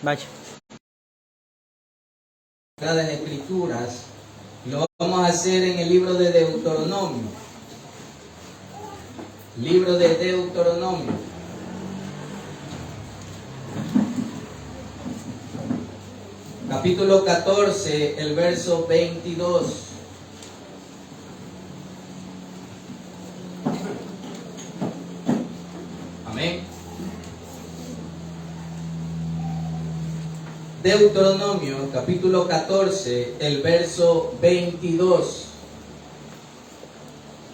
Vaya. Las escrituras, lo vamos a hacer en el libro de Deuteronomio. Libro de Deuteronomio. Capítulo 14, el verso 22. Amén. Deuteronomio, capítulo 14, el verso 22.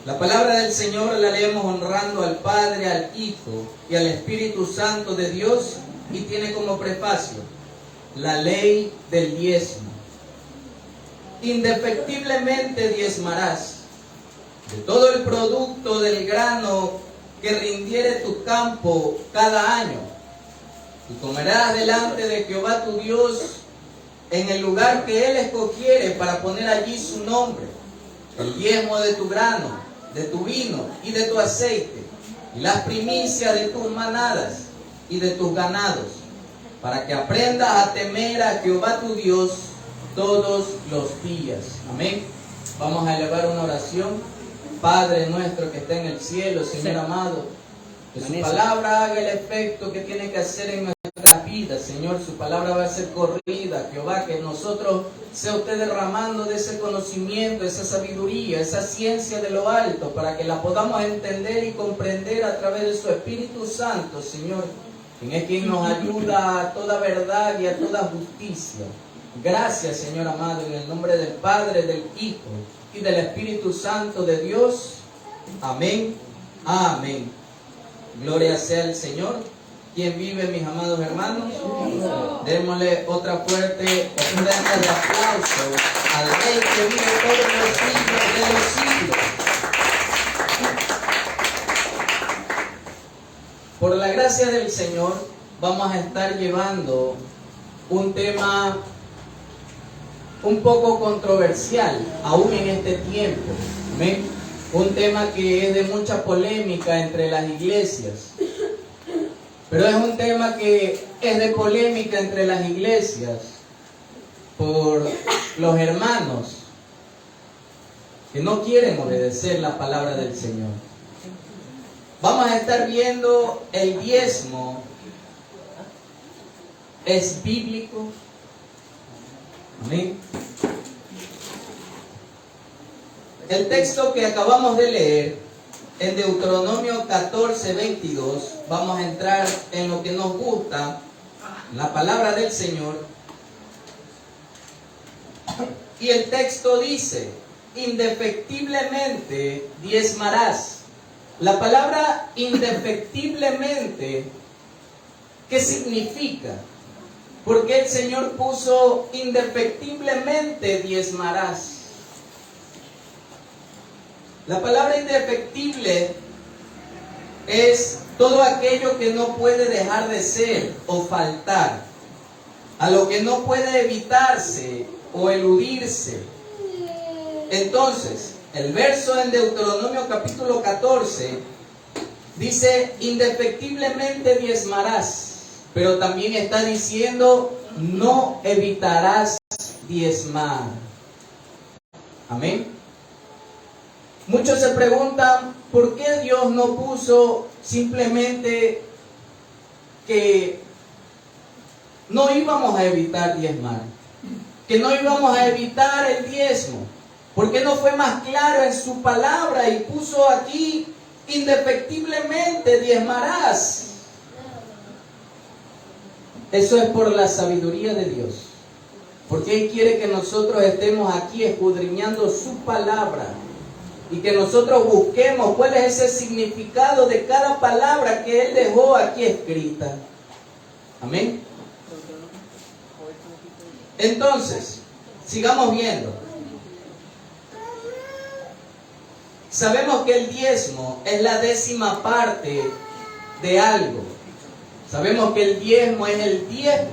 La palabra del Señor la leemos honrando al Padre, al Hijo y al Espíritu Santo de Dios, y tiene como prefacio la ley del diezmo. Indefectiblemente diezmarás de todo el producto del grano que rindiere tu campo cada año, y comerás delante de Jehová tu Dios en el lugar que Él escogiere para poner allí su nombre, el diezmo de tu grano, de tu vino y de tu aceite, y las primicias de tus manadas y de tus ganados, para que aprendas a temer a Jehová tu Dios todos los días. Amén. Vamos a elevar una oración. Padre nuestro que está en el cielo, Señor amado, que su palabra haga el efecto que tiene que hacer en nuestras vidas. Señor, su palabra va a ser corrida. Jehová, que nosotros sea usted derramando de ese conocimiento, esa sabiduría, esa ciencia de lo alto, para que la podamos entender y comprender a través de su Espíritu Santo, Señor, quien es quien nos ayuda a toda verdad y a toda justicia. Gracias, Señor amado, en el nombre del Padre, del Hijo y del Espíritu Santo de Dios. Amén. Amén. Gloria sea al Señor. ¿Quién vive, mis amados hermanos? Démosle otra fuerte ofrenda de aplauso al Rey que vive todos los siglos de los siglos. Por la gracia del Señor, vamos a estar llevando un tema un poco controversial, aún en este tiempo. ¿Amén? Un tema que es de mucha polémica entre las iglesias. Pero es un tema que es de polémica entre las iglesias por los hermanos que no quieren obedecer la palabra del Señor. Vamos a estar viendo el diezmo. ¿Es bíblico? Amén. El texto que acabamos de leer en Deuteronomio 14, 22, vamos a entrar en lo que nos gusta, la palabra del Señor. Y el texto dice: indefectiblemente diezmarás. La palabra indefectiblemente, ¿qué significa? Porque el Señor puso indefectiblemente diezmarás. La palabra indefectible es todo aquello que no puede dejar de ser o faltar, a lo que no puede evitarse o eludirse. Entonces, el verso en Deuteronomio capítulo 14 dice: indefectiblemente diezmarás. Pero también está diciendo: no evitarás diezmar. Amén. Muchos se preguntan: ¿por qué Dios no puso simplemente que no íbamos a evitar diezmar? Que no íbamos a evitar el diezmo. ¿Por qué no fue más claro en su palabra y puso aquí: indefectiblemente diezmarás? Eso es por la sabiduría de Dios. Porque Él quiere que nosotros estemos aquí escudriñando su palabra y que nosotros busquemos cuál es ese significado de cada palabra que Él dejó aquí escrita. Amén. Entonces, sigamos viendo. Sabemos que el diezmo es la 10ª parte de algo. Sabemos que el diezmo es el 10%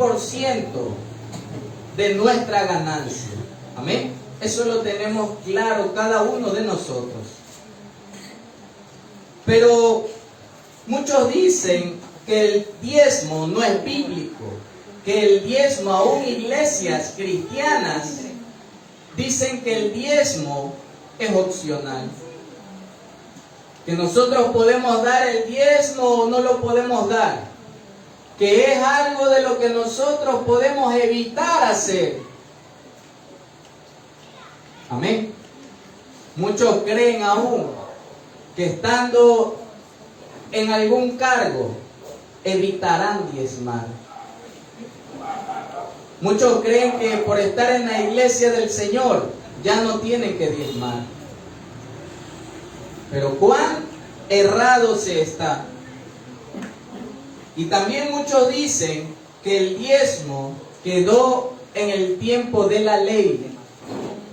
de nuestra ganancia. Amén. Eso lo tenemos claro cada uno de nosotros. Pero muchos dicen que el diezmo no es bíblico, que el diezmo, aún iglesias cristianas, dicen que el diezmo es opcional. Que nosotros podemos dar el diezmo o no lo podemos dar. Que es algo de lo que nosotros podemos evitar hacer. Amén. Muchos creen aún que estando en algún cargo evitarán diezmar. Muchos creen que por estar en la iglesia del Señor ya no tienen que diezmar. Pero cuán errado se está. Y también muchos dicen que el diezmo quedó en el tiempo de la ley.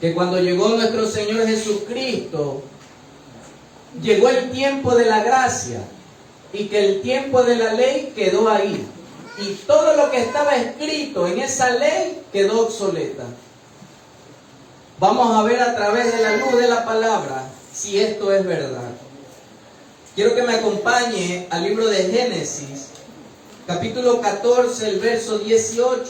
Que cuando llegó nuestro Señor Jesucristo, llegó el tiempo de la gracia. Y que el tiempo de la ley quedó ahí. Y todo lo que estaba escrito en esa ley quedó obsoleta. Vamos a ver a través de la luz de la palabra si esto es verdad. Quiero que me acompañe al libro de Génesis, capítulo 14, el verso 18.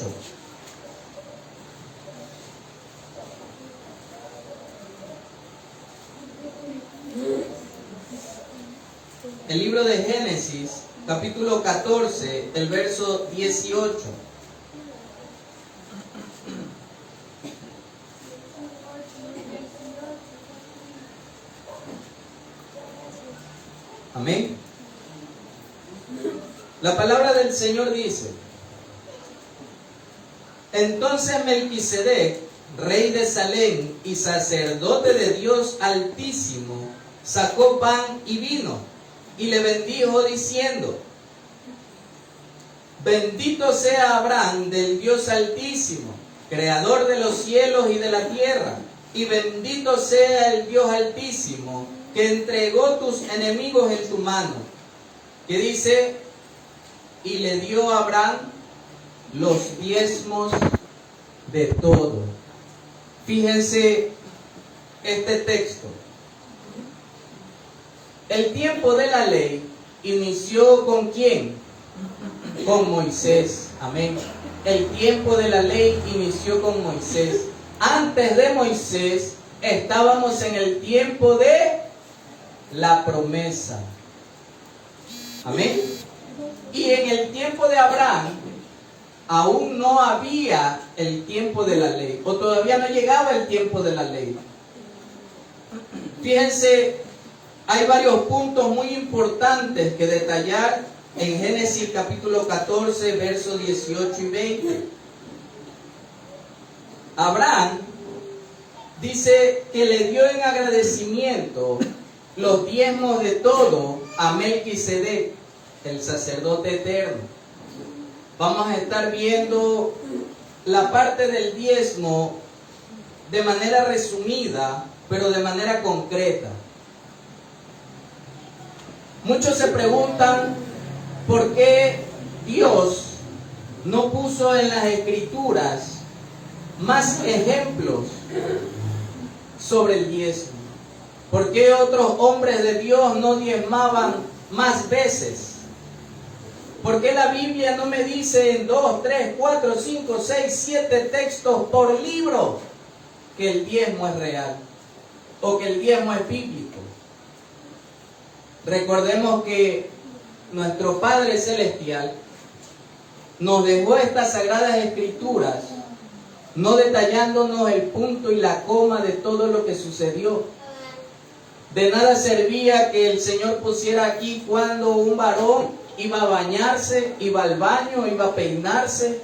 El libro de Génesis, capítulo 14, el verso 18. Amén. La palabra del Señor dice: entonces Melquisedec, rey de Salem y sacerdote de Dios Altísimo, sacó pan y vino y le bendijo diciendo: bendito sea Abraham del Dios Altísimo, creador de los cielos y de la tierra, y bendito sea el Dios Altísimo, que entregó tus enemigos en tu mano. Que dice: y le dio a Abraham los diezmos de todo. Fíjense este texto. El tiempo de la ley inició ¿con quién? Con Moisés. Amén. El tiempo de la ley inició con Moisés. Antes de Moisés estábamos en el tiempo de la promesa. Amén. Y en el tiempo de Abraham aún no había el tiempo de la ley, o todavía no llegaba el tiempo de la ley. Fíjense, hay varios puntos muy importantes que detallar en Génesis capítulo 14, versos 18 y 20. Abraham dice que le dio en agradecimiento los diezmos de todo a Melquisedec, el sacerdote eterno. Vamos a estar viendo la parte del diezmo de manera resumida, pero de manera concreta. Muchos se preguntan por qué Dios no puso en las Escrituras más ejemplos sobre el diezmo. ¿Por qué otros hombres de Dios no diezmaban más veces? ¿Por qué la Biblia no me dice en 2, 3, 4, 5, 6, 7 textos por libro que el diezmo es real o que el diezmo es bíblico? Recordemos que nuestro Padre Celestial nos dejó estas sagradas escrituras, no detallándonos el punto y la coma de todo lo que sucedió. De nada servía que el Señor pusiera aquí cuando un varón iba a bañarse, iba al baño, iba a peinarse.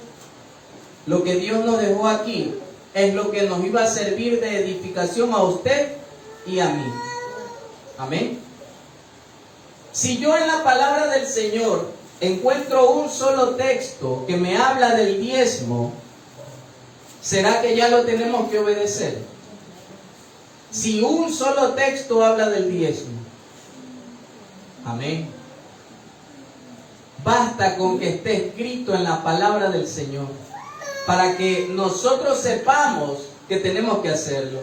Lo que Dios nos dejó aquí es lo que nos iba a servir de edificación a usted y a mí. Amén. Si yo en la palabra del Señor encuentro un solo texto que me habla del diezmo, ¿será que ya lo tenemos que obedecer? Si un solo texto habla del diezmo. Amén. Basta con que esté escrito en la palabra del Señor para que nosotros sepamos que tenemos que hacerlo.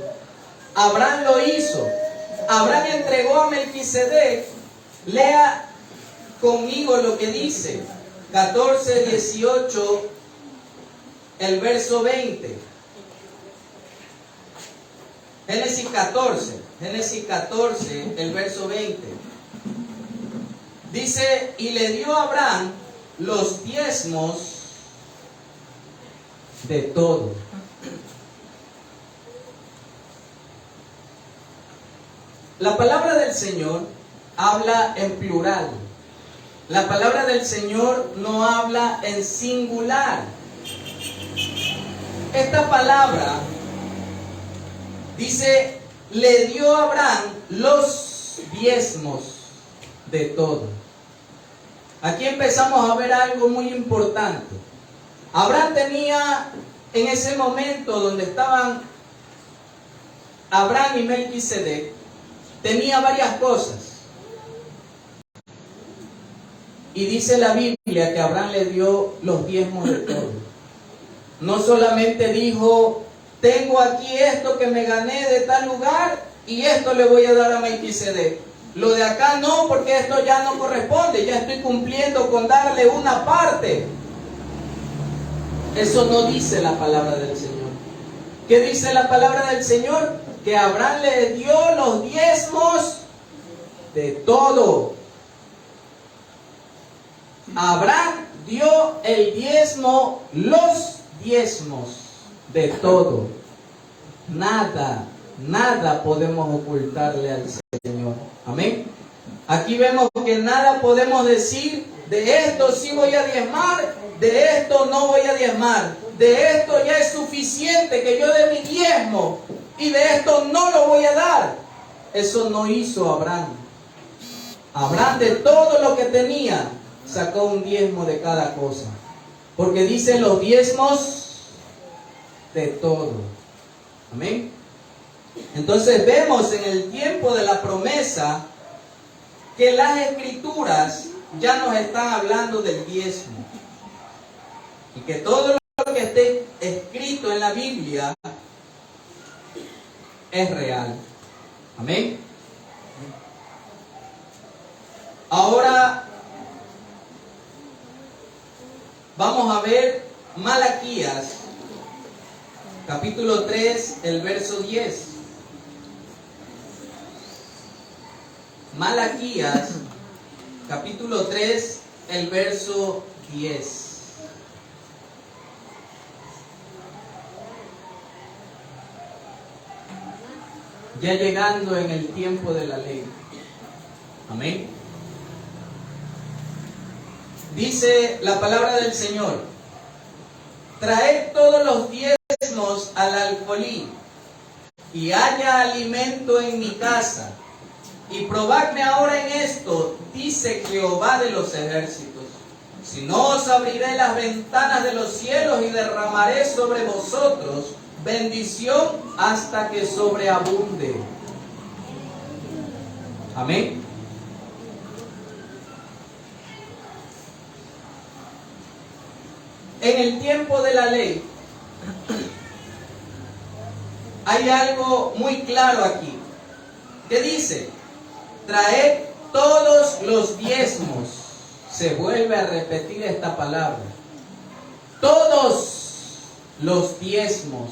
Abraham lo hizo. Abraham entregó a Melquisedec. Lea conmigo lo que dice 14, 18 el verso 20. Génesis 14, el verso 20. Dice, y le dio a Abraham los diezmos de todo. La palabra del Señor habla en plural. La palabra del Señor no habla en singular. Esta palabra dice, le dio a Abraham los diezmos de todo. Aquí empezamos a ver algo muy importante. Abraham tenía en ese momento donde estaban Abraham y Melquisedec, tenía varias cosas. Y dice la Biblia que Abraham le dio los diezmos de todo. No solamente dijo, tengo aquí esto que me gané de tal lugar y esto le voy a dar a Melquisedec. Lo de acá no, porque esto ya no corresponde, ya estoy cumpliendo con darle una parte. Eso no dice la palabra del Señor. ¿Qué dice la palabra del Señor? Que Abraham le dio los diezmos de todo. Abraham dio el diezmo, los diezmos de todo. Nada podemos ocultarle al Señor. Amén. Aquí vemos que nada podemos decir, de esto sí voy a diezmar, de esto no voy a diezmar, de esto ya es suficiente que yo dé mi diezmo y de esto no lo voy a dar. Eso no hizo Abraham. Abraham de todo lo que tenía sacó un diezmo de cada cosa, porque dice los diezmos de todo. Amén. Entonces vemos en el tiempo de la promesa que las escrituras ya nos están hablando del diezmo y que todo lo que esté escrito en la Biblia es real. Amén. Ahora vamos a ver Malaquías capítulo 3, el verso 10. Malaquías capítulo 3, el verso 10. Ya llegando en el tiempo de la ley. Amén. Dice la palabra del Señor: traed todos los diezmos al alfolí, y haya alimento en mi casa. Y probadme ahora en esto, dice Jehová de los ejércitos, si no os abriré las ventanas de los cielos y derramaré sobre vosotros bendición hasta que sobreabunde. Amén. En el tiempo de la ley hay algo muy claro aquí, que dice: traed todos los diezmos. Se vuelve a repetir esta palabra. Todos los diezmos.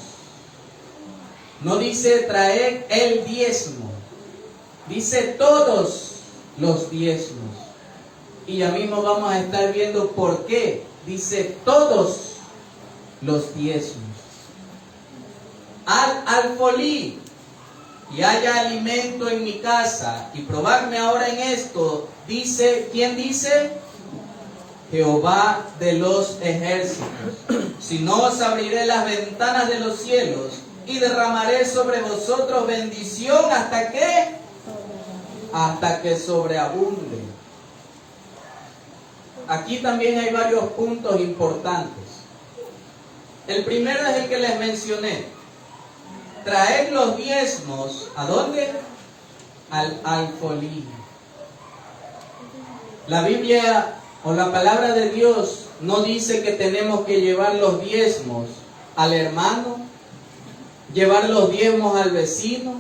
No dice traed el diezmo. Dice todos los diezmos. Y ya mismo vamos a estar viendo por qué dice todos los diezmos. Al alfolí, y haya alimento en mi casa, y probadme ahora en esto, dice, ¿quién dice? Jehová de los ejércitos. Si no, os abriré las ventanas de los cielos y derramaré sobre vosotros bendición hasta que sobreabunde. Aquí también hay varios puntos importantes. El primero es el que les mencioné. Traer los diezmos, ¿a dónde? Al alfolí. La Biblia o la palabra de Dios no dice que tenemos que llevar los diezmos al hermano, llevar los diezmos al vecino,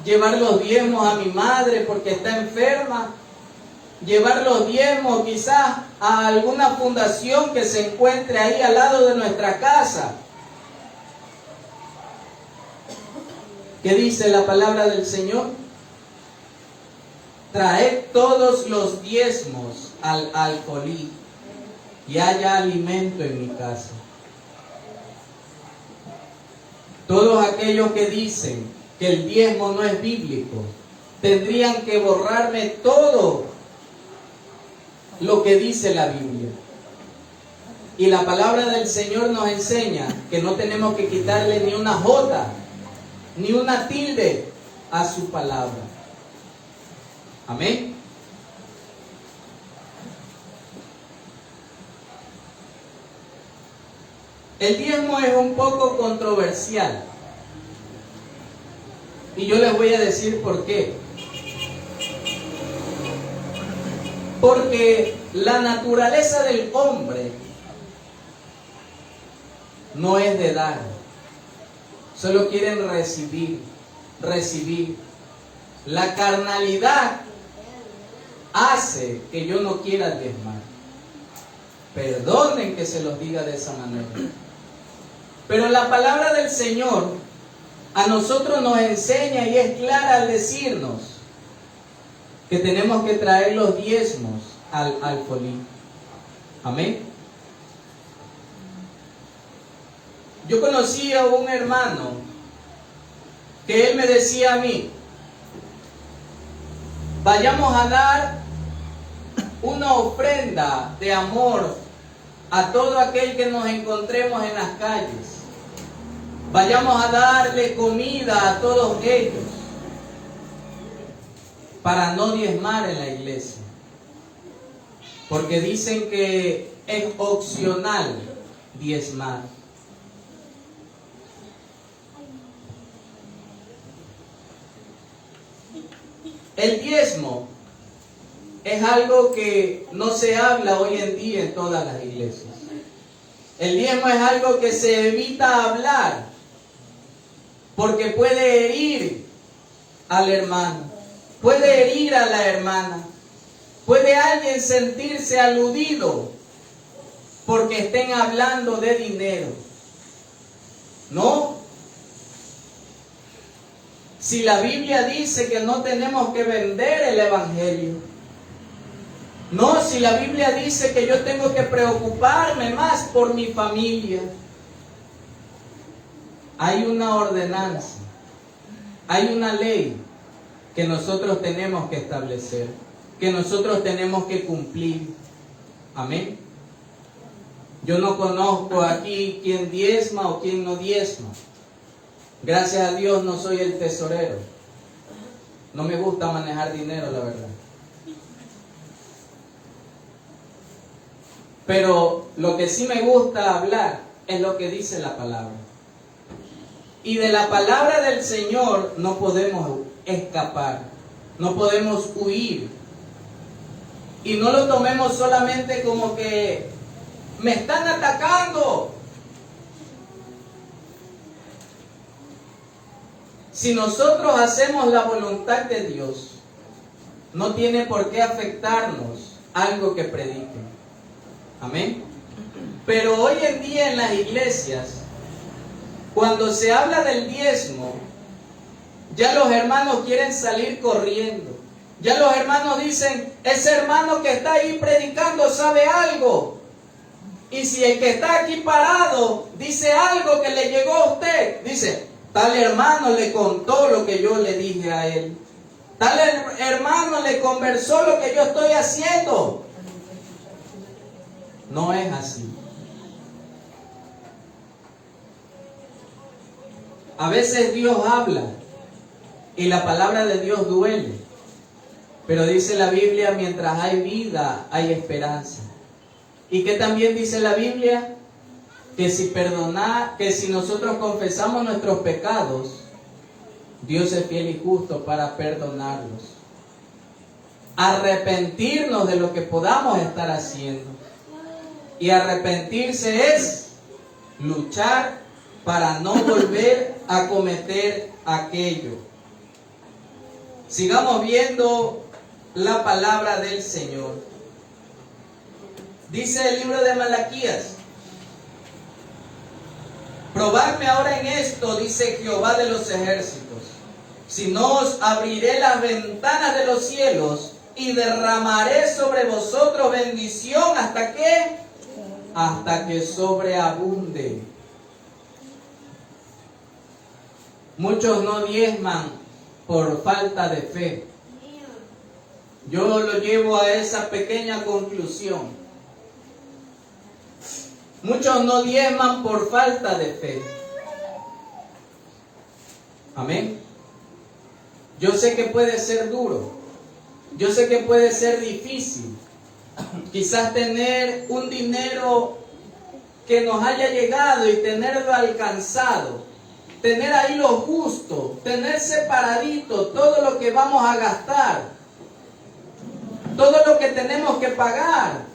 llevar los diezmos a mi madre porque está enferma. llevar los diezmos quizás a alguna fundación que se encuentre ahí al lado de nuestra casa. ¿Qué dice la palabra del Señor? Traed todos los diezmos al alfolí y haya alimento en mi casa. Todos aquellos que dicen que el diezmo no es bíblico, tendrían que borrarme todo lo que dice la Biblia. Y la palabra del Señor nos enseña que no tenemos que quitarle ni una jota, ni una tilde a su palabra. Amén. El diezmo es un poco controversial. Y yo les voy a decir por qué. Porque la naturaleza del hombre no es de dar. Solo quieren recibir. La carnalidad hace que yo no quiera diezmar. Perdonen que se los diga de esa manera. Pero la palabra del Señor a nosotros nos enseña y es clara al decirnos que tenemos que traer los diezmos al alfolí. Amén. Yo conocí a un hermano que él me decía a mí: vayamos a dar una ofrenda de amor a todo aquel que nos encontremos en las calles. Vayamos a darle comida a todos ellos, para no diezmar en la iglesia. Porque dicen que es opcional diezmar. El diezmo es algo que no se habla hoy en día en todas las iglesias. El diezmo es algo que se evita hablar porque puede herir al hermano, puede herir a la hermana, puede alguien sentirse aludido porque estén hablando de dinero. No. Si la Biblia dice que no tenemos que vender el evangelio. No, si la Biblia dice que yo tengo que preocuparme más por mi familia. Hay una ordenanza, hay una ley que nosotros tenemos que establecer, que nosotros tenemos que cumplir. Amén. Yo no conozco aquí quién diezma o quién no diezma. Gracias a Dios no soy el tesorero. No me gusta manejar dinero, la verdad. Pero lo que sí me gusta hablar es lo que dice la palabra. Y de la palabra del Señor no podemos escapar, no podemos huir. Y no lo tomemos solamente como que me están atacando. Si nosotros hacemos la voluntad de Dios, no tiene por qué afectarnos algo que prediquen. Amén. Pero hoy en día en las iglesias, cuando se habla del diezmo, ya los hermanos quieren salir corriendo. Ya los hermanos dicen: ese hermano que está ahí predicando sabe algo. Y si el que está aquí parado dice algo que le llegó a usted, dice: tal hermano le contó lo que yo le dije a él. Tal hermano le conversó lo que yo estoy haciendo. No es así. A veces Dios habla y la palabra de Dios duele. Pero dice la Biblia: mientras hay vida, hay esperanza. ¿Y qué también dice la Biblia? Que si nosotros confesamos nuestros pecados, Dios es fiel y justo para perdonarlos. Arrepentirnos de lo que podamos estar haciendo. Y arrepentirse es luchar para no volver a cometer aquello. Sigamos viendo la palabra del Señor. Dice el libro de Malaquías: probadme ahora en esto, dice Jehová de los ejércitos, si no os abriré las ventanas de los cielos y derramaré sobre vosotros bendición. ¿Hasta qué? Hasta que sobreabunde. Muchos no diezman por falta de fe. Yo lo llevo a esa pequeña conclusión. Muchos no diezman por falta de fe. Amén. Yo sé que puede ser duro. Yo sé que puede ser difícil. Quizás tener un dinero que nos haya llegado y tenerlo alcanzado. Tener ahí lo justo. Tener separadito todo lo que vamos a gastar. Todo lo que tenemos que pagar.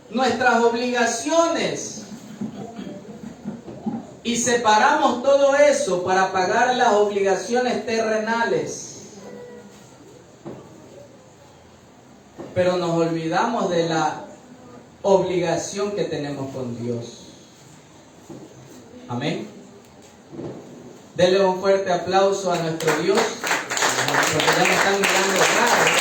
Nuestras obligaciones. Y separamos todo eso para pagar las obligaciones terrenales. Pero nos olvidamos de la obligación que tenemos con Dios. Amén. Denle un fuerte aplauso a nuestro Dios, porque ya me están mirando raro.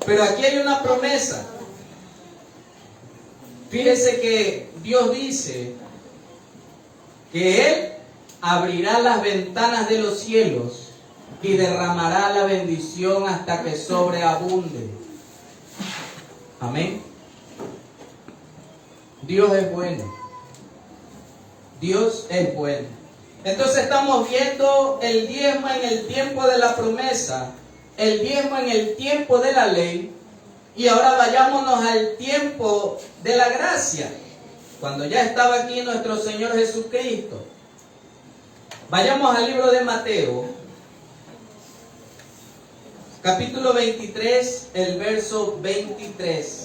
Pero aquí hay una promesa. Fíjese que Dios dice que Él abrirá las ventanas de los cielos y derramará la bendición hasta que sobreabunde. Amén. Dios es bueno. Dios es bueno. Entonces estamos viendo el diezmo en el tiempo de la promesa, el diezmo en el tiempo de la ley, y ahora vayámonos al tiempo de la gracia, cuando ya estaba aquí nuestro Señor Jesucristo. Vayamos al libro de Mateo, capítulo 23, el verso 23.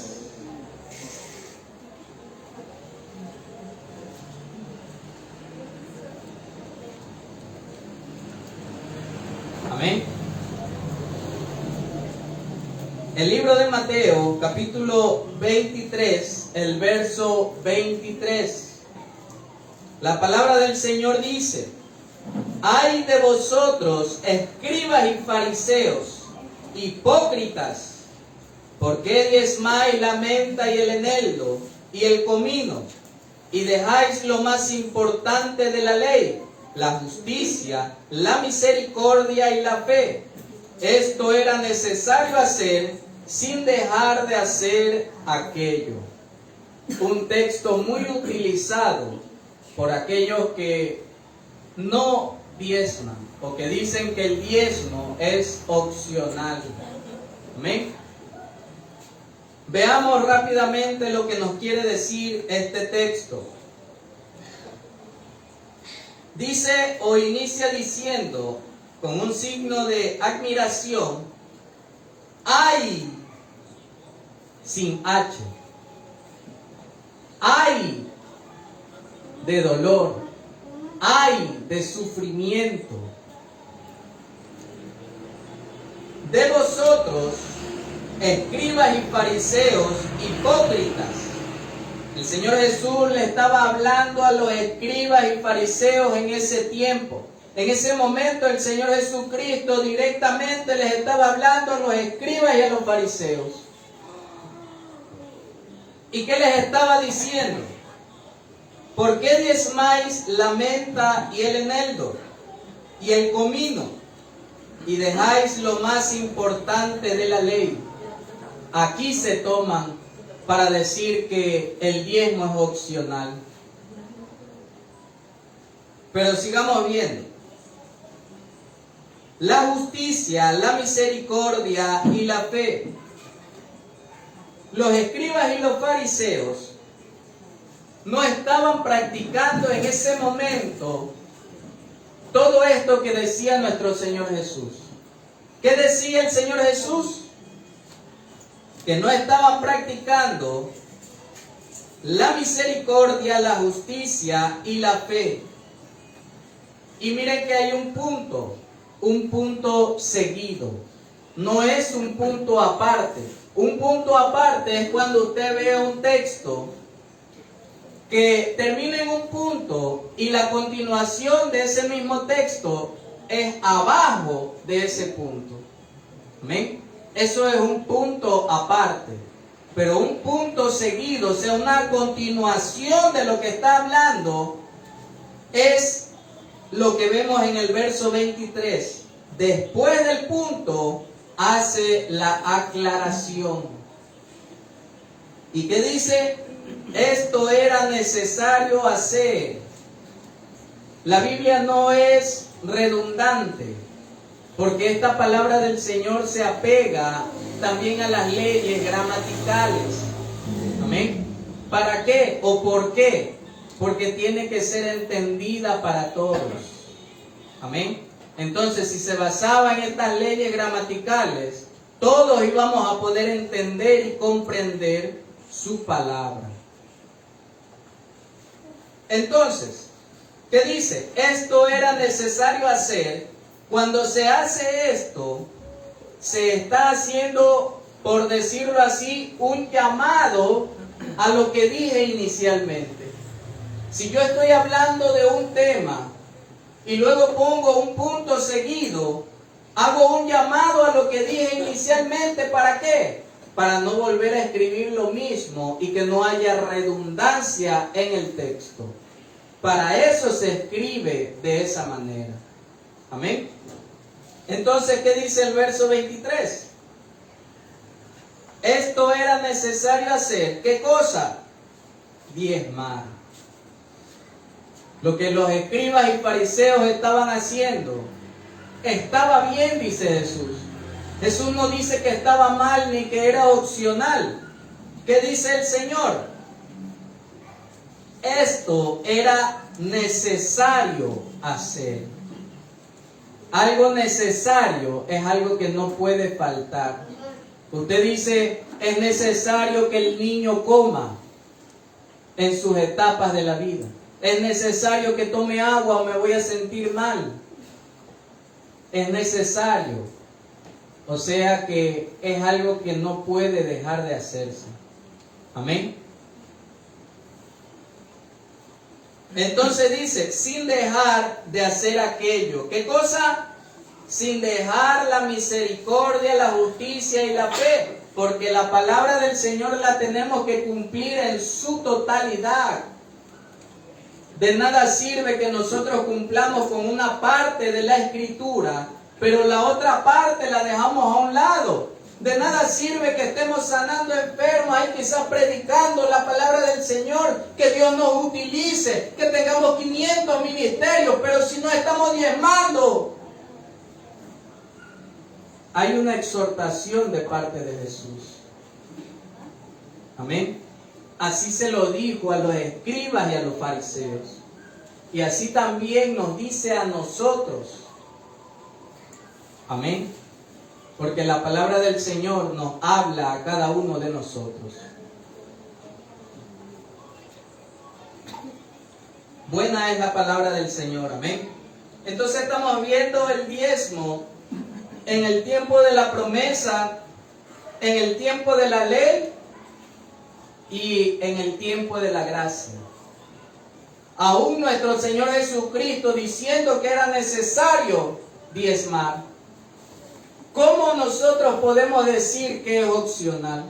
Amén. El libro de Mateo, capítulo 23, el verso 23. La palabra del Señor dice: ay de vosotros, escribas y fariseos, hipócritas, ¿por qué diezmáis la menta y el eneldo y el comino, y dejáis lo más importante de la ley, la justicia, la misericordia y la fe? Esto era necesario hacer sin dejar de hacer aquello. Un texto muy utilizado por aquellos que no diezman, o que dicen que el diezmo es opcional. Amén. Veamos rápidamente lo que nos quiere decir este texto. Dice o inicia diciendo, con un signo de admiración, ay, sin H, ay de dolor, ay de sufrimiento, de vosotros, escribas y fariseos, hipócritas. El Señor Jesús le estaba hablando a los escribas y fariseos en ese tiempo. En ese momento el Señor Jesucristo directamente les estaba hablando a los escribas y a los fariseos. ¿Y qué les estaba diciendo? ¿Por qué diezmáis la menta y el eneldo y el comino, y dejáis lo más importante de la ley? Aquí se toman para decir que el diezmo es opcional. Pero sigamos viendo. La justicia, la misericordia y la fe. Los escribas y los fariseos no estaban practicando en ese momento todo esto que decía nuestro Señor Jesús. ¿Qué decía el Señor Jesús? Que no estaban practicando la misericordia, la justicia y la fe. Y miren que hay un punto seguido. No es un punto aparte. Un punto aparte es cuando usted ve un texto que termina en un punto y la continuación de ese mismo texto es abajo de ese punto. ¿Amén? Eso es un punto aparte. Pero un punto seguido, o sea, una continuación de lo que está hablando, es lo que vemos en el verso 23. Después del punto, hace la aclaración. ¿Y qué dice? Esto era necesario hacer. La Biblia no es redundante, porque esta palabra del Señor se apega también a las leyes gramaticales. Amén. ¿Para qué o por qué? Porque tiene que ser entendida para todos. Amén. Entonces, si se basaba en estas leyes gramaticales, todos íbamos a poder entender y comprender su palabra. Entonces, ¿qué dice? Esto era necesario hacer. Cuando se hace esto, se está haciendo, por decirlo así, un llamado a lo que dije inicialmente. Si yo estoy hablando de un tema y luego pongo un punto seguido, hago un llamado a lo que dije inicialmente. ¿Para qué? Para no volver a escribir lo mismo y que no haya redundancia en el texto. Para eso se escribe de esa manera. Amén. Entonces, ¿qué dice el verso 23? Esto era necesario hacer. ¿Qué cosa? Diezmar. Lo que los escribas y fariseos estaban haciendo estaba bien, dice Jesús. Jesús no dice que estaba mal ni que era opcional. ¿Qué dice el Señor? Esto era necesario hacer. Algo necesario es algo que no puede faltar. Usted dice, es necesario que el niño coma en sus etapas de la vida. Es necesario que tome agua o me voy a sentir mal. Es necesario. O sea que es algo que no puede dejar de hacerse. Amén. Entonces dice, sin dejar de hacer aquello. ¿Qué cosa? Sin dejar la misericordia, la justicia y la fe. Porque la palabra del Señor la tenemos que cumplir en su totalidad. De nada sirve que nosotros cumplamos con una parte de la Escritura, pero la otra parte la dejamos a un lado. De nada sirve que estemos sanando enfermos, ahí quizás predicando la palabra del Señor, que Dios nos utilice, que tengamos 500 ministerios, pero si no estamos diezmando. Hay una exhortación de parte de Jesús. Amén. Así se lo dijo a los escribas y a los fariseos. Y así también nos dice a nosotros. Amén. Porque la palabra del Señor nos habla a cada uno de nosotros. Buena es la palabra del Señor. Amén. Entonces estamos viendo el diezmo en el tiempo de la promesa, en el tiempo de la ley y en el tiempo de la gracia. Aún nuestro Señor Jesucristo diciendo que era necesario diezmar. ¿Cómo nosotros podemos decir que es opcional?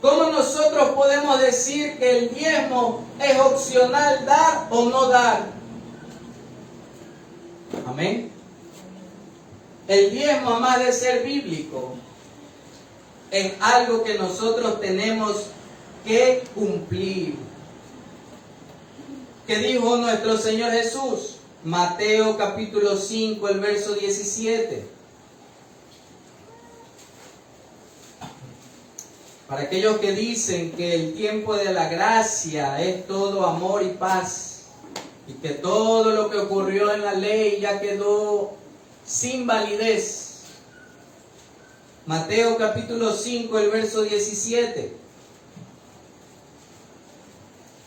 ¿Cómo nosotros podemos decir que el diezmo es opcional, dar o no dar? Amén. El diezmo, además de ser bíblico, es algo que nosotros tenemos que cumplir. ¿Qué dijo nuestro Señor Jesús? Mateo capítulo 5, el verso 17. Para aquellos que dicen que el tiempo de la gracia es todo amor y paz, y que todo lo que ocurrió en la ley ya quedó sin validez. Mateo capítulo 5, el verso 17.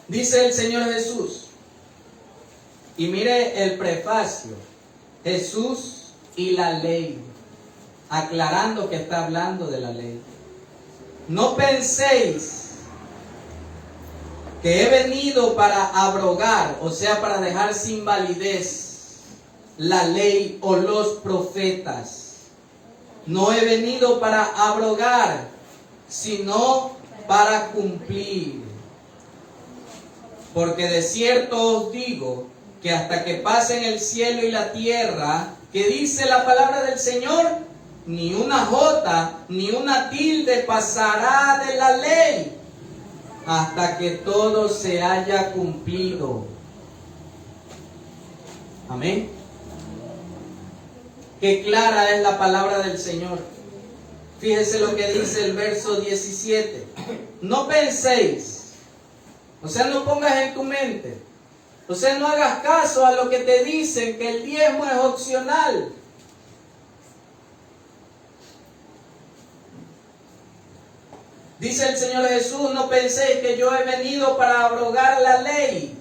Dice el Señor Jesús: Y mire el prefacio, Jesús y la ley, aclarando que está hablando de la ley. No penséis que he venido para abrogar, o sea, para dejar sin validez la ley o los profetas. No he venido para abrogar, sino para cumplir. Porque de cierto os digo que hasta que pasen el cielo y la tierra, que dice la palabra del Señor, ni una jota ni una tilde pasará de la ley hasta que todo se haya cumplido. Amén. Qué clara es la palabra del Señor. Fíjese lo que dice el verso 17. No penséis, o sea, no pongas en tu mente, o sea, no hagas caso a lo que te dicen que el diezmo es opcional. Dice el Señor Jesús, no penséis que yo he venido para abrogar la ley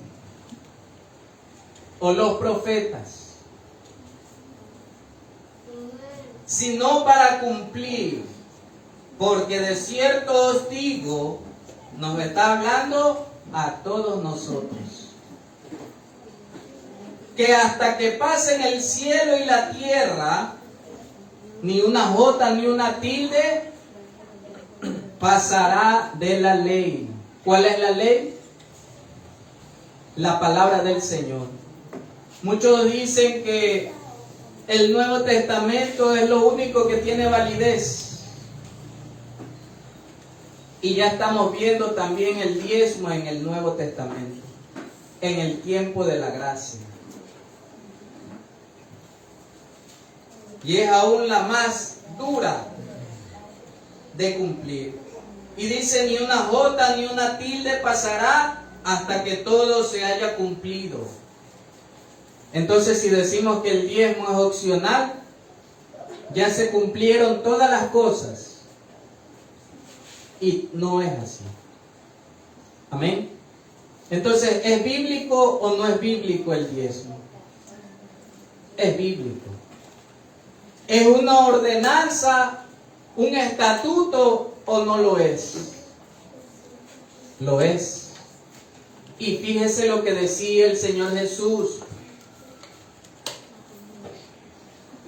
o los profetas, sino para cumplir. Porque de cierto os digo, nos está hablando a todos nosotros, que hasta que pasen el cielo y la tierra, ni una jota ni una tilde pasará de la ley. ¿Cuál es la ley? La palabra del Señor. Muchos dicen que el Nuevo Testamento es lo único que tiene validez. Y ya estamos viendo también el diezmo en el Nuevo Testamento, en el tiempo de la gracia. Y es aún la más dura de cumplir. Y dice, ni una jota ni una tilde pasará hasta que todo se haya cumplido. Entonces, si decimos que el diezmo es opcional, ya se cumplieron todas las cosas. Y no es así. Amén. Entonces, ¿es bíblico o no es bíblico el diezmo? Es bíblico. ¿Es una ordenanza, un estatuto o no lo es? Lo es. Y fíjese lo que decía el Señor Jesús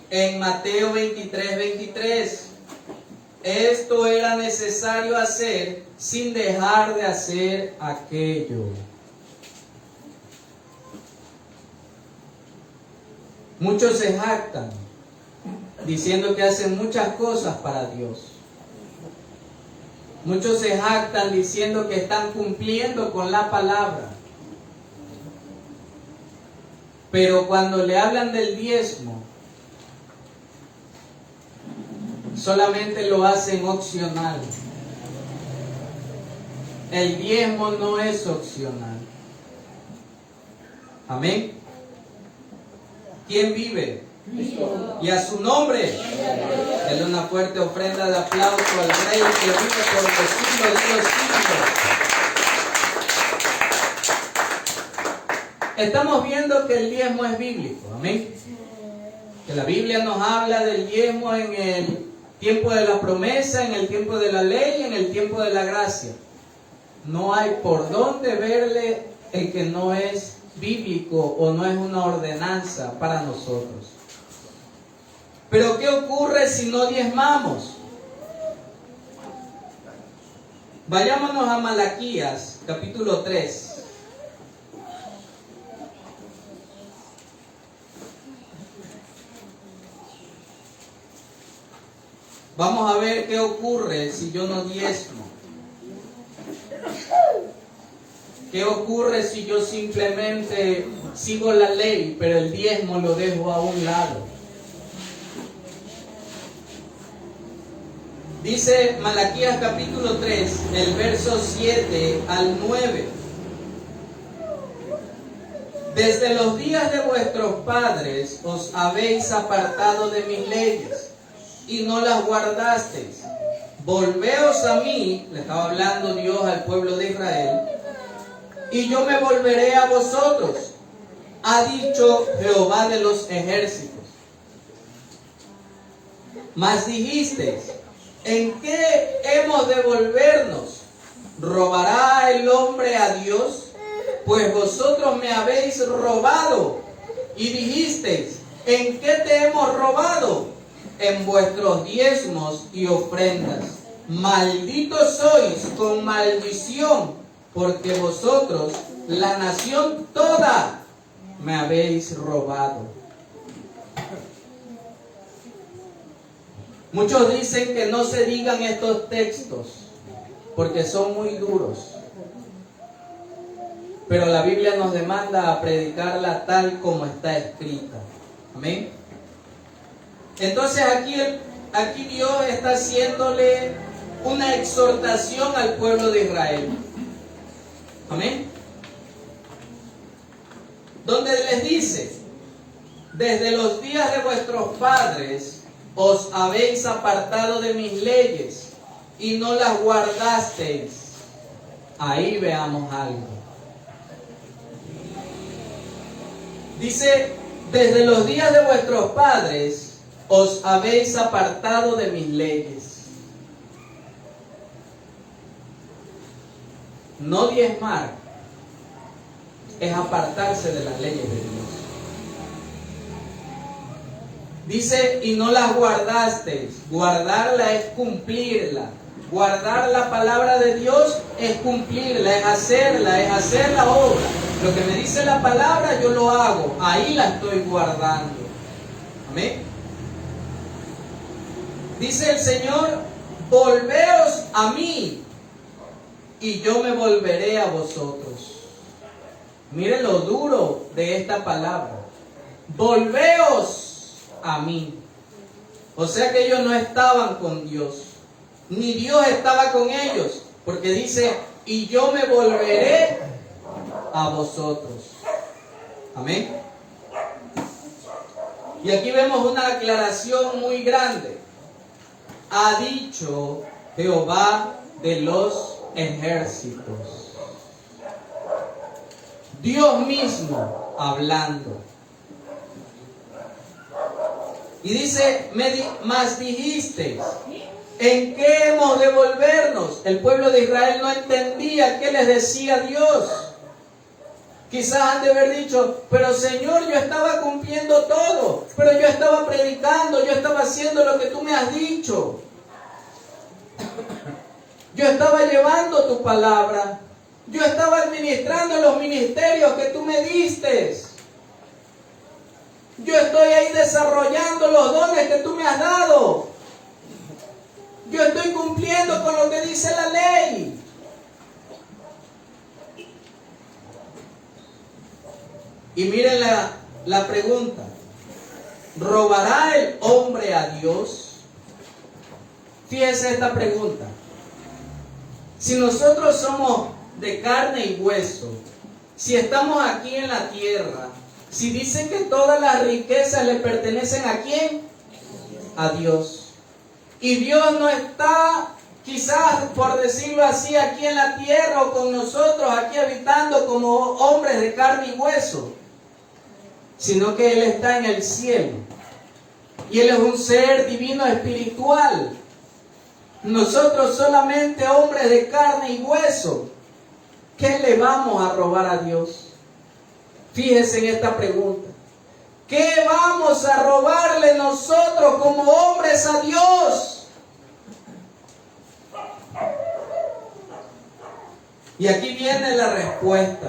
en Mateo 23:23. Esto era necesario hacer sin dejar de hacer aquello. Muchos se jactan diciendo que hacen muchas cosas para Dios. Muchos se jactan diciendo que están cumpliendo con la palabra. Pero cuando le hablan del diezmo, solamente lo hacen opcional. El diezmo no es opcional. Amén. ¿Quién vive? Cristo. Y a su nombre, denle una fuerte ofrenda de aplauso al Rey que vive por los siglos de los siglos. Estamos viendo que el diezmo es bíblico. Amén. Que la Biblia nos habla del diezmo en el tiempo de la promesa, en el tiempo de la ley, en el tiempo de la gracia. No hay por dónde verle el que no es bíblico o no es una ordenanza para nosotros. Pero ¿qué ocurre si no diezmamos? Vayámonos a Malaquías, capítulo 3. Vamos a ver qué ocurre si yo no diezmo. ¿Qué ocurre si yo simplemente sigo la ley, pero el diezmo lo dejo a un lado? Dice Malaquías capítulo 3, el verso 7 al 9. Desde los días de vuestros padres os habéis apartado de mis leyes y no las guardasteis. Volveos a mí, le estaba hablando Dios al pueblo de Israel, y yo me volveré a vosotros. ha dicho Jehová de los ejércitos. Mas dijisteis, ¿en qué hemos de volvernos? ¿Robará el hombre a Dios? Pues vosotros me habéis robado. Y dijisteis, ¿en qué te hemos robado? En vuestros diezmos y ofrendas. Malditos sois con maldición, porque vosotros, la nación toda, me habéis robado. Muchos dicen que no se digan estos textos porque son muy duros. Pero la Biblia nos demanda a predicarla tal como está escrita. Amén. Entonces aquí Dios está haciéndole una exhortación al pueblo de Israel. Amén. Donde les dice, desde los días de vuestros padres os habéis apartado de mis leyes y no las guardasteis. Ahí veamos algo. Dice, desde los días de vuestros padres os habéis apartado de mis leyes. No diezmar es apartarse de las leyes de Dios. Dice, y no las guardasteis. Guardarla es cumplirla. Guardar la palabra de Dios es cumplirla, es hacer la obra. Lo que me dice la palabra yo lo hago, ahí la estoy guardando. Amén. Dice el Señor, volveos a mí y yo me volveré a vosotros. Miren lo duro de esta palabra. Volveos a mí. O sea que ellos no estaban con Dios, ni Dios estaba con ellos, porque dice, y yo me volveré a vosotros. Amén. Y aquí vemos una aclaración muy grande. Ha dicho Jehová de los ejércitos. Dios mismo hablando. Y dice, mas dijisteis, ¿en qué hemos de volvernos? El pueblo de Israel no entendía qué les decía Dios. Quizás han de haber dicho, pero Señor, yo estaba cumpliendo todo, pero yo estaba predicando, yo estaba haciendo lo que tú me has dicho. Yo estaba llevando tu palabra, yo estaba administrando los ministerios que tú me diste. Yo estoy ahí desarrollando los dones que tú me has dado. Yo estoy cumpliendo con lo que dice la ley. Y miren la pregunta. ¿Robará el hombre a Dios? Fíjense esta pregunta. Si nosotros somos de carne y hueso, si estamos aquí en la tierra, si dicen que todas las riquezas le pertenecen ¿a quién? A Dios. Y Dios no está, quizás por decirlo así, aquí en la tierra o con nosotros, aquí habitando como hombres de carne y hueso, sino que Él está en el cielo. Y Él es un ser divino espiritual. Nosotros solamente hombres de carne y hueso. ¿Qué le vamos a robar a Dios? Fíjense en esta pregunta. ¿Qué vamos a robarle nosotros como hombres a Dios? Y aquí viene la respuesta.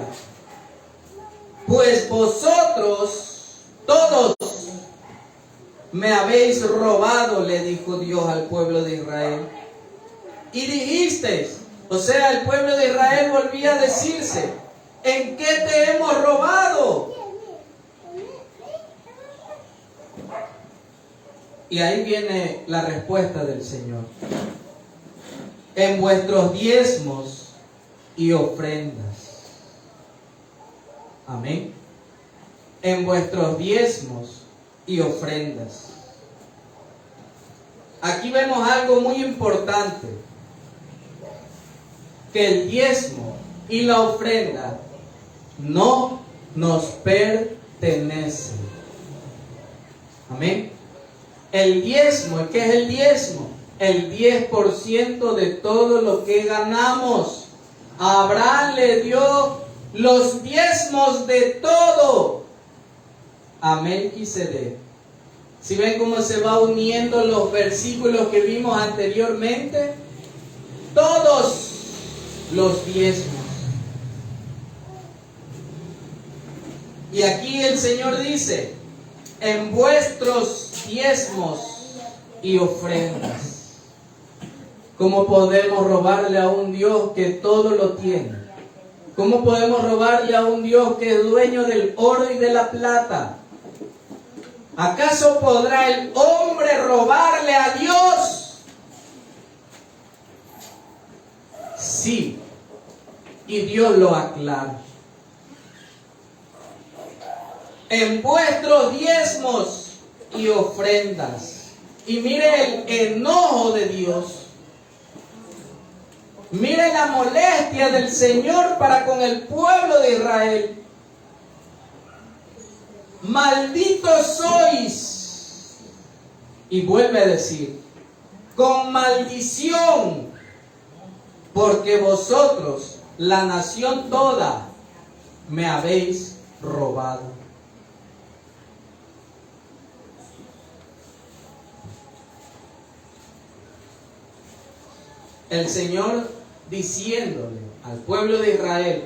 Pues vosotros todos me habéis robado, le dijo Dios al pueblo de Israel. Y dijisteis, o sea, el pueblo de Israel volvía a decirse, ¿en qué te hemos robado? Y ahí viene la respuesta del Señor. En vuestros diezmos y ofrendas. Amén. En vuestros diezmos y ofrendas. Aquí vemos algo muy importante. Que el diezmo y la ofrenda no nos pertenecen. pertenece. Amén. El diezmo, ¿qué es el diezmo? El 10% de todo lo que ganamos. Abraham le dio los diezmos de todo a Melquisedec. Si ven cómo se va uniendo los versículos que vimos anteriormente, todos los diezmos. Y aquí el Señor dice, en vuestros diezmos y ofrendas. ¿Cómo podemos robarle a un Dios que todo lo tiene? ¿Cómo podemos robarle a un Dios que es dueño del oro y de la plata? ¿Acaso podrá el hombre robarle a Dios? Sí, y Dios lo aclara. En vuestros diezmos y ofrendas. Y mire el enojo de Dios. Mire la molestia del Señor para con el pueblo de Israel. Malditos sois. Y vuelve a decir, con maldición, porque vosotros, la nación toda, me habéis robado. El Señor diciéndole al pueblo de Israel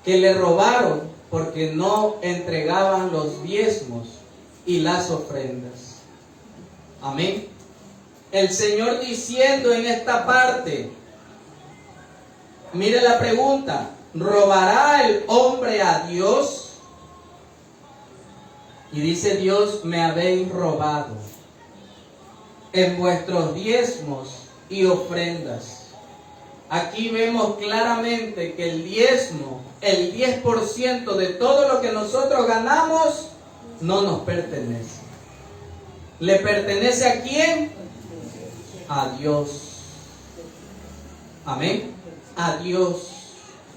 que le robaron porque no entregaban los diezmos y las ofrendas. Amén. El Señor diciendo en esta parte, mire la pregunta, ¿robará el hombre a Dios? Y dice Dios, me habéis robado en vuestros diezmos y ofrendas. Aquí vemos claramente que el diezmo, el 10% de todo lo que nosotros ganamos, no nos pertenece. ¿Le pertenece a quién? A Dios. Amén. A Dios.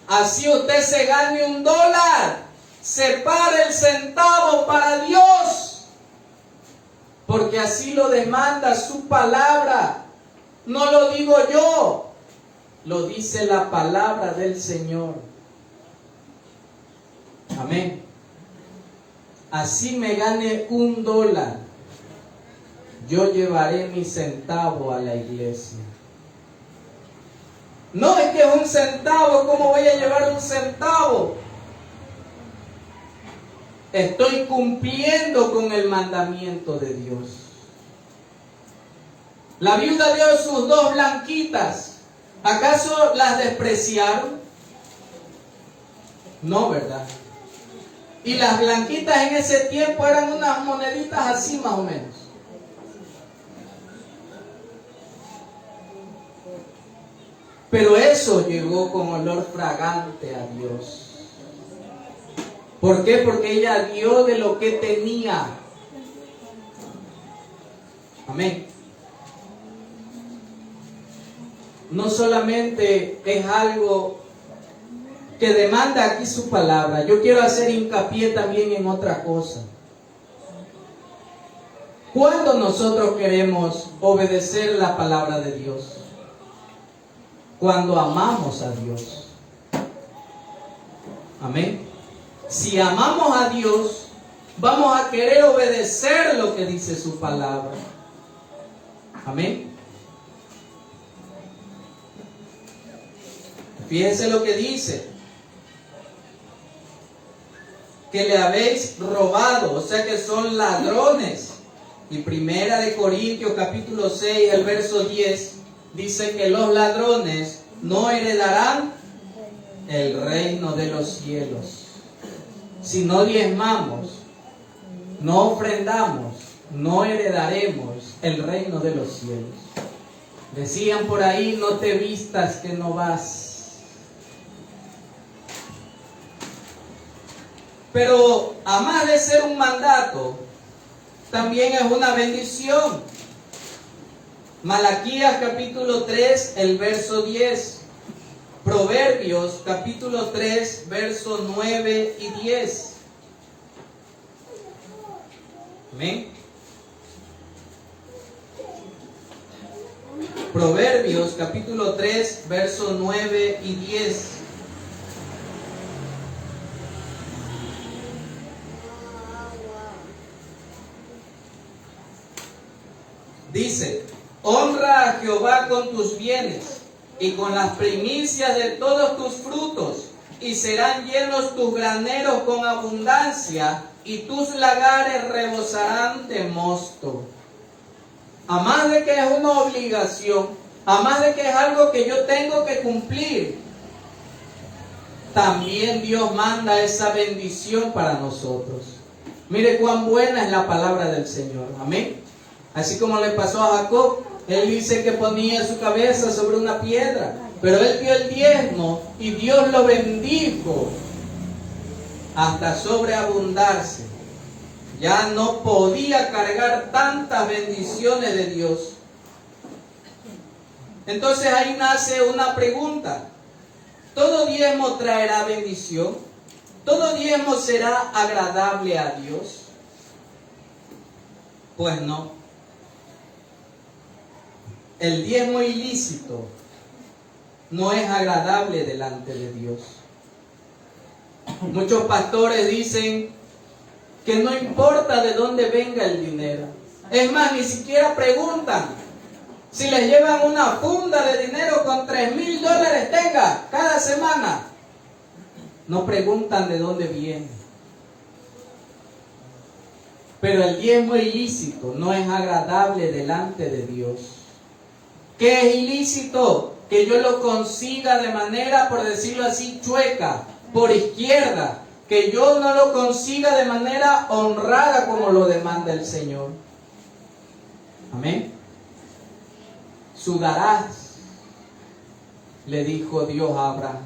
Así usted se gane $1, separe el centavo para Dios, porque así lo demanda su palabra. No lo digo yo, lo dice la palabra del Señor. Amén. Así me gane $1, yo llevaré mi centavo a la iglesia. No es que es un centavo, ¿cómo voy a llevar un centavo? Estoy cumpliendo con el mandamiento de Dios. La viuda dio sus 2 blanquitas. ¿Acaso las despreciaron? No, ¿verdad? Y las blanquitas en ese tiempo eran unas moneditas así más o menos. Pero eso llegó con olor fragante a Dios. ¿Por qué? Porque ella dio de lo que tenía. Amén. No solamente es algo que demanda aquí su palabra. Yo quiero hacer hincapié también en otra cosa. ¿Cuándo nosotros queremos obedecer la palabra de Dios? Cuando amamos a Dios. Amén. Si amamos a Dios, vamos a querer obedecer lo que dice su palabra. Amén. Fíjense lo que dice. Que le habéis robado, o sea que son ladrones. Y 1 Corintios capítulo 6, el verso 10, dice que los ladrones no heredarán el reino de los cielos. Si no diezmamos, no ofrendamos, no heredaremos el reino de los cielos. Decían por ahí, no te vistas que no vas. Pero a más de ser un mandato, también es una bendición. Malaquías capítulo 3, el verso 10. Proverbios capítulo 3, verso 9 y 10. Amén. Proverbios capítulo 3, versos 9 y 10. Dice: honra a Jehová con tus bienes y con las primicias de todos tus frutos, y serán llenos tus graneros con abundancia, y tus lagares rebosarán de mosto. A más de que es una obligación, a más de que es algo que yo tengo que cumplir, también Dios manda esa bendición para nosotros. Mire cuán buena es la palabra del Señor. Amén. Así como le pasó a Jacob, él dice que ponía su cabeza sobre una piedra, pero él dio el diezmo y Dios lo bendijo hasta sobreabundarse. Ya no podía cargar tantas bendiciones de Dios. Entonces ahí nace una pregunta: ¿todo diezmo traerá bendición? ¿Todo diezmo será agradable a Dios? Pues no. El diezmo ilícito no es agradable delante de Dios. Muchos pastores dicen que no importa de dónde venga el dinero. Es más, ni siquiera preguntan si les llevan una funda de dinero con $3,000 tenga cada semana. No preguntan de dónde viene. Pero el diezmo ilícito no es agradable delante de Dios. ¿Qué es ilícito? Que yo lo consiga de manera, por decirlo así, chueca, por izquierda. Que yo no lo consiga de manera honrada como lo demanda el Señor. Amén. Sudarás, le dijo Dios a Abraham.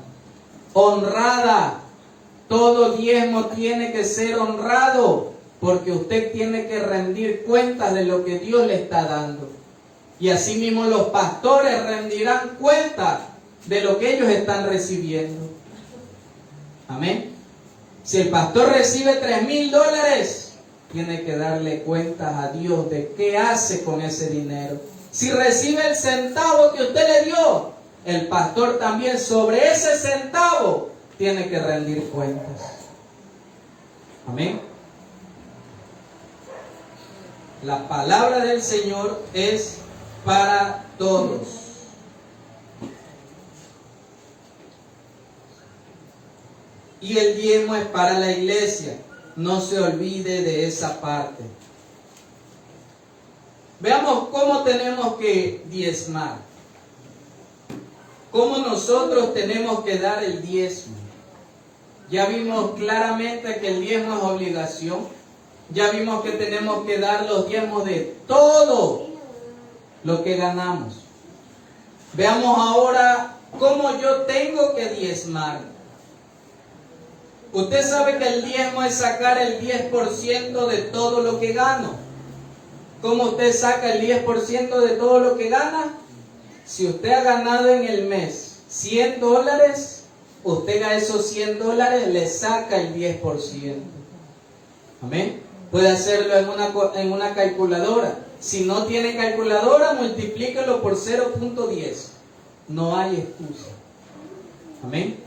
Honrada. Todo diezmo tiene que ser honrado, porque usted tiene que rendir cuentas de lo que Dios le está dando. Y asimismo los pastores rendirán cuenta de lo que ellos están recibiendo. Amén. Si el pastor recibe $3,000, tiene que darle cuentas a Dios de qué hace con ese dinero. Si recibe el centavo que usted le dio, el pastor también sobre ese centavo tiene que rendir cuentas. Amén. La palabra del Señor es para todos. Y el diezmo es para la iglesia. No se olvide de esa parte. Veamos cómo tenemos que diezmar. Cómo nosotros tenemos que dar el diezmo. Ya vimos claramente que el diezmo es obligación. Ya vimos que tenemos que dar los diezmos de todo lo que ganamos. Veamos ahora cómo yo tengo que diezmar. Usted sabe que el diezmo es sacar el 10% de todo lo que gano. ¿Cómo usted saca el 10% de todo lo que gana? Si usted ha ganado en el mes $100, usted a esos $100 le saca el 10%. Amén. Puede hacerlo en una calculadora. Si no tiene calculadora, multiplíquelo por 0.10. No hay excusa. Amén.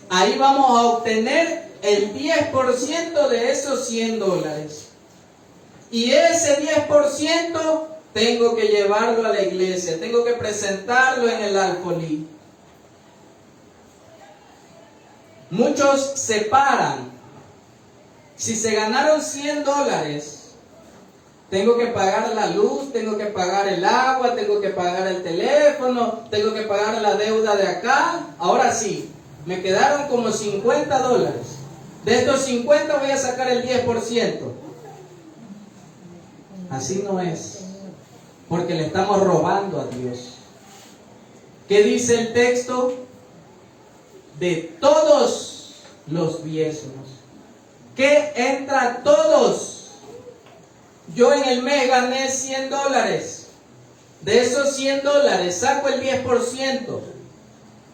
Ahí vamos a obtener el 10% de esos $100. Y ese 10% tengo que llevarlo a la iglesia. Tengo que presentarlo en el alfolí. Muchos separan. Si se ganaron $100, tengo que pagar la luz, tengo que pagar el agua, tengo que pagar el teléfono, tengo que pagar la deuda de acá. Ahora sí, me quedaron como $50. De estos 50 voy a sacar el 10%. Así no es, porque le estamos robando a Dios. ¿Qué dice el texto? De todos los diezmos. ¿Qué entra a todos? Yo en el mes gané $100. De esos $100 saco el 10%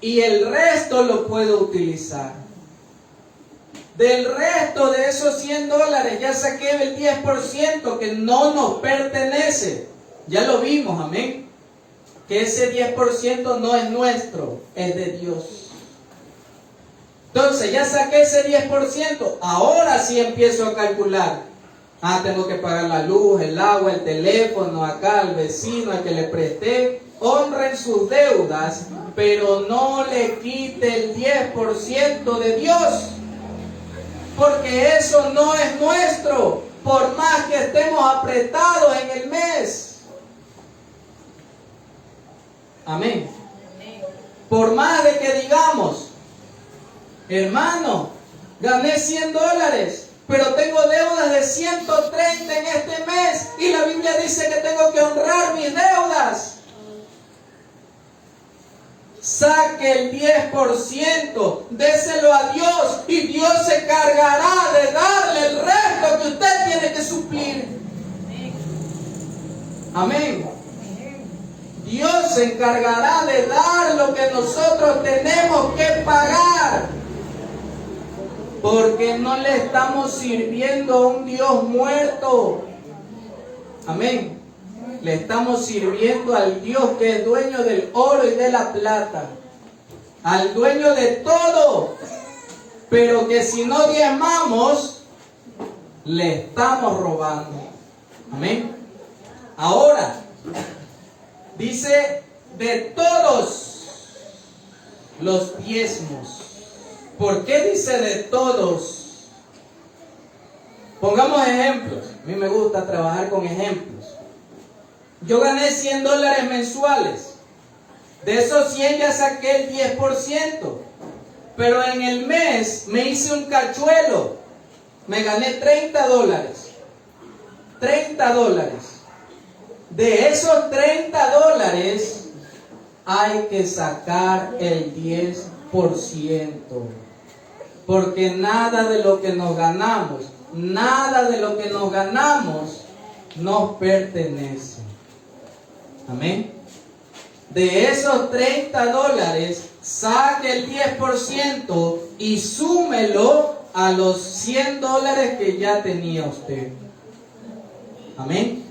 y el resto lo puedo utilizar. Del resto de esos $100 ya saqué el 10% que no nos pertenece. Ya lo vimos, amén. Que ese 10% no es nuestro, es de Dios. Entonces ya saqué ese 10%, ahora sí empiezo a calcular. Tengo que pagar la luz, el agua, el teléfono, acá al vecino, al que le presté. Honren sus deudas, pero no le quite el 10% de Dios. Porque eso no es nuestro, por más que estemos apretados en el mes. Amén. Por más de que digamos, hermano, gané $100, pero tengo deudas de 130 en este mes, y la Biblia dice que tengo que honrar mis deudas. Saque el 10%, déselo a Dios, y Dios se encargará de darle el resto que usted tiene que suplir. Amén. Dios se encargará de dar lo que nosotros tenemos que pagar. Porque no le estamos sirviendo a un Dios muerto. Amén. Le estamos sirviendo al Dios que es dueño del oro y de la plata. Al dueño de todo. Pero que si no diezmamos, le estamos robando. Amén. Ahora, dice de todos los diezmos. ¿Por qué dice de todos? Pongamos ejemplos. A mí me gusta trabajar con ejemplos. Yo gané $100 mensuales. De esos 100 ya saqué el 10%. Pero en el mes me hice un cachuelo. Me gané $30. $30. De esos $30 hay que sacar el 10%. Porque nada de lo que nos ganamos, nos pertenece. Amén. De esos $30, saque el 10% y súmelo a los $100 que ya tenía usted. Amén.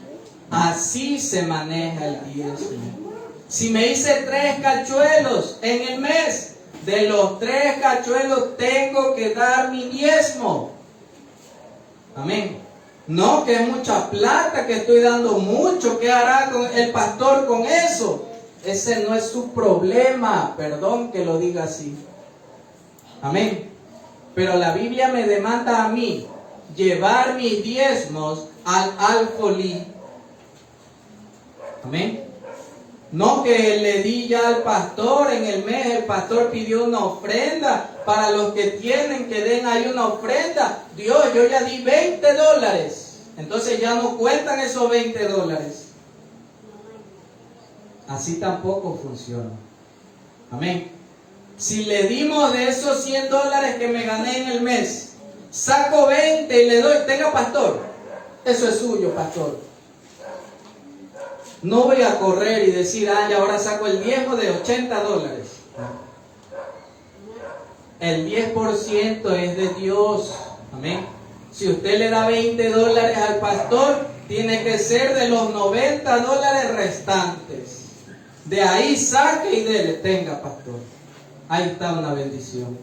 Así se maneja el diezmo. Si me hice 3 cachuelos en el mes, de los 3 cachuelos tengo que dar mi diezmo. Amén. No, que es mucha plata, que estoy dando mucho. ¿Qué hará el pastor con eso? Ese no es su problema. Perdón que lo diga así. Amén. Pero la Biblia me demanda a mí llevar mis diezmos al alfolí. Amén. No que le di ya al pastor en el mes, el pastor pidió una ofrenda. Para los que tienen, que den ahí una ofrenda. Dios, yo ya di $20. Entonces ya no cuentan esos $20. Así tampoco funciona. Amén. Si le dimos de esos $100 que me gané en el mes, saco 20 y le doy, tenga pastor, eso es suyo, pastor. No voy a correr y decir, y ahora saco el diezmo de $80. El 10% es de Dios. Amén. Si usted le da $20 al pastor, tiene que ser de los $90 restantes. De ahí saque y dele, tenga, pastor. Ahí está una bendición.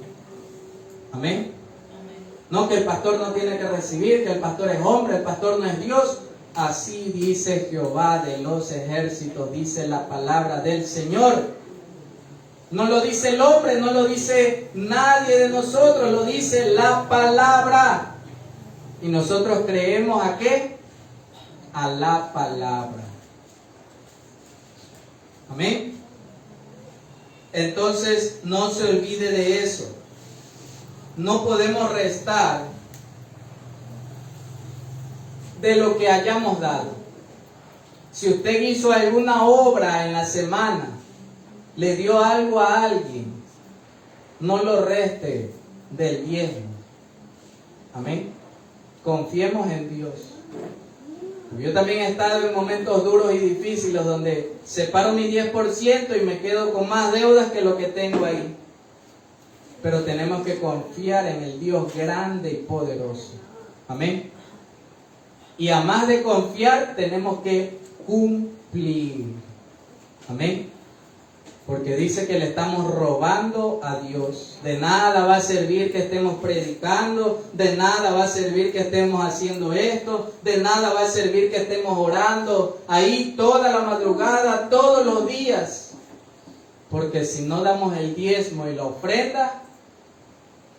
Amén. No que el pastor no tiene que recibir, que el pastor es hombre, el pastor no es Dios. Así dice Jehová de los ejércitos, dice la palabra del Señor. No lo dice el hombre, no lo dice nadie de nosotros, lo dice la palabra. Y nosotros creemos ¿a qué? A la palabra. Amén. Entonces no se olvide de eso. No podemos restar de lo que hayamos dado. Si usted hizo alguna obra en la semana, le dio algo a alguien, no lo reste del diezmo. Amén. Confiemos en Dios. Yo también he estado en momentos duros y difíciles donde separo mi 10% y me quedo con más deudas que lo que tengo ahí. pero tenemos que confiar en el Dios grande y poderoso. Amén. Y a más de confiar, tenemos que cumplir. Amén. Porque dice que le estamos robando a Dios. De nada va a servir que estemos predicando, de nada va a servir que estemos haciendo esto, de nada va a servir que estemos orando ahí toda la madrugada, todos los días. Porque si no damos el diezmo y la ofrenda,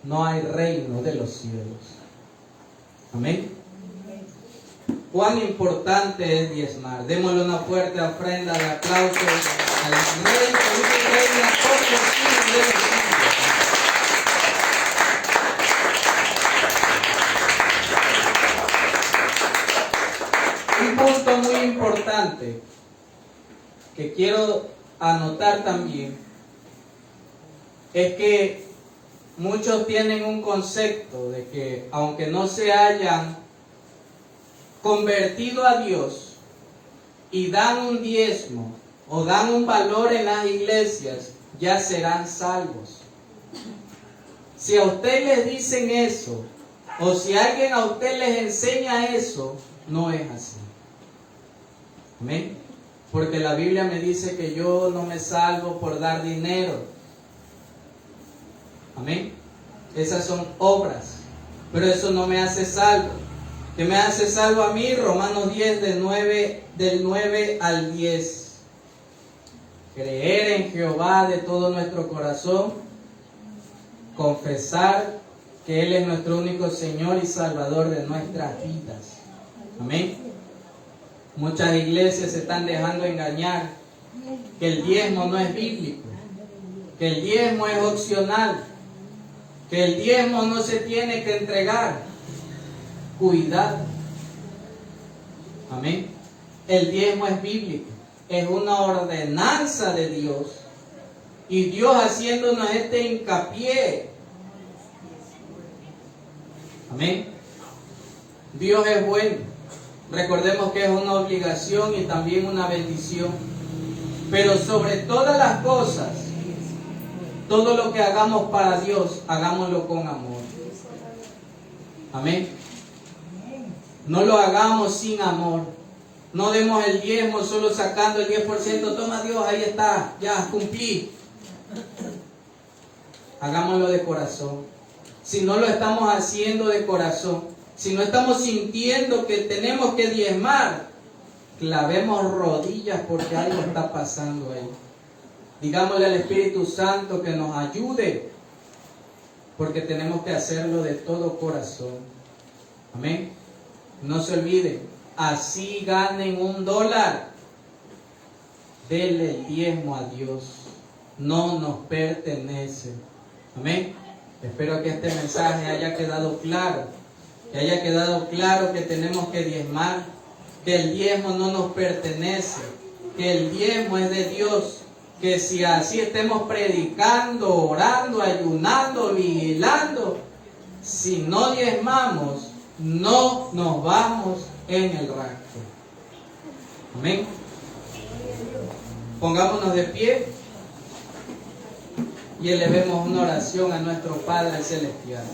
no hay reino de los cielos. Amén. Cuán importante es diezmar. Démosle una fuerte ofrenda de aplauso al Rey que vive y reina por los siglos de los siglos. Un punto muy importante que quiero anotar también es que muchos tienen un concepto de que aunque no se hayan convertido a Dios y dan un diezmo o dan un valor en las iglesias, ya serán salvos. Si a usted les dicen eso, o si alguien a usted les enseña eso, no es así. Amén. Porque la Biblia me dice que yo no me salvo por dar dinero. Amén. Esas son obras, pero eso no me hace salvo. ¿Qué me hace salvo a mí? Romanos 10, del 9 al 10. Creer en Jehová de todo nuestro corazón, confesar que Él es nuestro único Señor y Salvador de nuestras vidas. Amén. Muchas iglesias se están dejando engañar que el diezmo no es bíblico, que el diezmo es opcional, que el diezmo no se tiene que entregar. Cuidado. Amén. El diezmo es bíblico, es una ordenanza de Dios, y Dios haciéndonos este hincapié. Amén. Dios es bueno. Recordemos que es una obligación y también una bendición. Pero sobre todas las cosas, todo lo que hagamos para Dios, hagámoslo con amor. Amén. No lo hagamos sin amor. No demos el diezmo solo sacando el 10%. Toma Dios, ahí está, ya cumplí. Hagámoslo de corazón. Si no lo estamos haciendo de corazón, si no estamos sintiendo que tenemos que diezmar, clavemos rodillas porque algo está pasando ahí. Digámosle al Espíritu Santo que nos ayude, porque tenemos que hacerlo de todo corazón. Amén. No se olviden, así ganen $1, denle el diezmo a Dios. No nos pertenece. Amén. Espero que este mensaje haya quedado claro. Que haya quedado claro que tenemos que diezmar. Que el diezmo no nos pertenece. Que el diezmo es de Dios. Que si así estemos predicando, orando, ayunando, vigilando, si no diezmamos, no nos vamos en el rapto. Amén. Pongámonos de pie y elevemos una oración a nuestro Padre Celestial.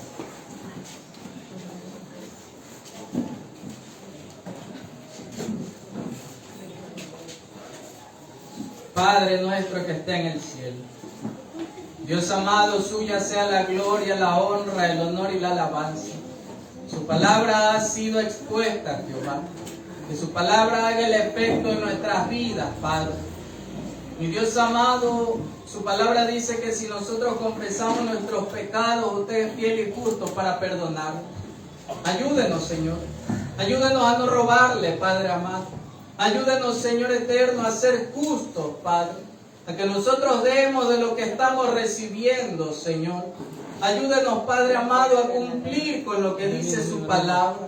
Padre nuestro que está en el cielo, Dios amado, suya sea la gloria, la honra, el honor y la alabanza. Su palabra ha sido expuesta, Jehová. Que su palabra haga el efecto en nuestras vidas, Padre. Mi Dios amado, su palabra dice que si nosotros confesamos nuestros pecados, usted es fiel y justo para perdonarnos. Ayúdenos, Señor. Ayúdenos a no robarle, Padre amado. Ayúdenos, Señor eterno, a ser justos, Padre. A que nosotros demos de lo que estamos recibiendo, Señor. Ayúdenos, Padre amado, a cumplir con lo que dice su palabra.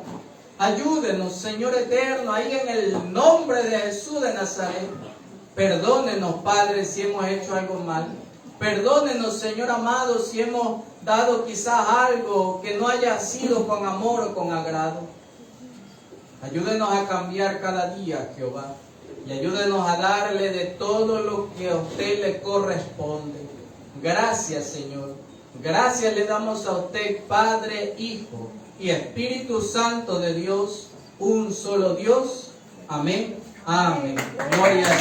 Ayúdenos, Señor eterno, ahí en el nombre de Jesús de Nazaret. Perdónenos, Padre, si hemos hecho algo mal. Perdónenos, Señor amado, si hemos dado quizás algo que no haya sido con amor o con agrado. Ayúdenos a cambiar cada día, Jehová. Y ayúdenos a darle de todo lo que a usted le corresponde. Gracias, Señor. Gracias le damos a usted, Padre, Hijo y Espíritu Santo de Dios, un solo Dios. Amén. Amén. Gloria a